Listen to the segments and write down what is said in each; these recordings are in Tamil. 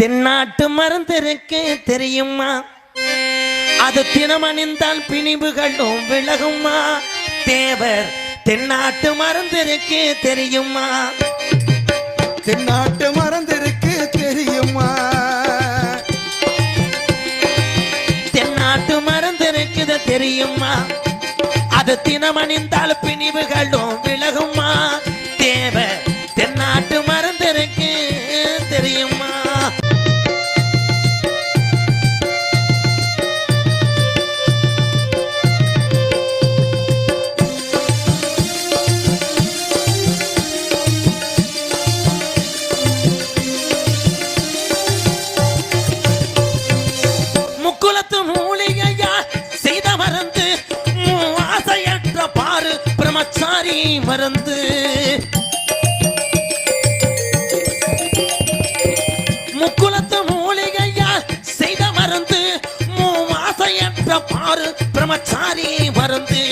தென்னாட்டு மருந்து இருக்கு தெரியுமா? அது தினமணிந்தால் பிணிவுகளும் விலகுமா? தேவர் தென்னாட்டு மருந்து இருக்கு தெரியுமா? தென்னாட்டு மருந்து இருக்கு தெரியுமா? தென்னாட்டு மருந்து இருக்குது தெரியுமா? அது தினமணிந்தால் பிணிவுகளும் விலகுமா? தேவர் தென்னாட்டு மருந்து இருக்கு தெரியுமா? முக்குலத்து மூலிகையா செய்த மருந்து ஆசையற்ற பாரு பிரம்மச்சாரி மருந்து. முக்குலத்து மூலிகையா செய்த மருந்து ஆசையற்ற பாரு பிரம்மச்சாரி மருந்து.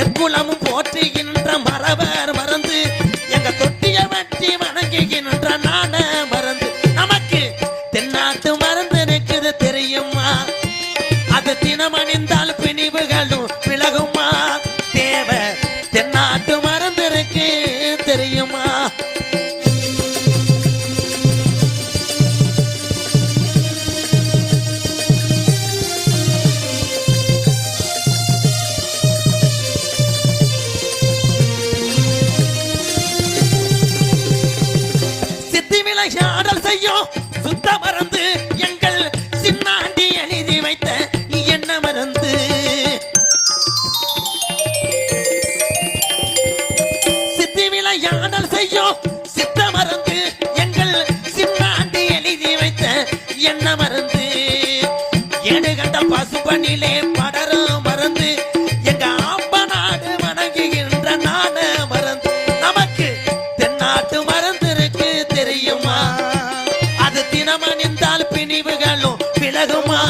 எக்குலமும் போற்றுகின்ற மரவர் மருந்து, எங்க தொட்டிய வெட்டி வணங்குகின்ற நான மருந்து. நமக்கு தென்னாட்டு மருந்து இருக்குது தெரியுமா? அது தினமணிந்தால் பிணிவுகளும் விலகுமா? தேவ தென்னாட்டு மருந்து இருக்கு தெரியுமா? சித்தி விளையாடல் செய்யும் சுத்த மருந்து, எங்கள் சின்னாண்டி எழுதி வைத்த என்ன மருந்து. சித்தி விளையாடல் செய்யும் சித்த மருந்து, எங்கள் சின்னாண்டி எழுதி வைத்த என்ன மருந்து. ஏடு கண்ட பசுபனிலே படரும் மருந்து, எங்க ஆப்ப நாடு வணங்குகின்ற நான மருந்து. நமக்கு தென்னாட்டு மருந்து இருக்கு தெரியுமா? அது தினமணிந்தால் பிணிவுகளும் விலகுமா?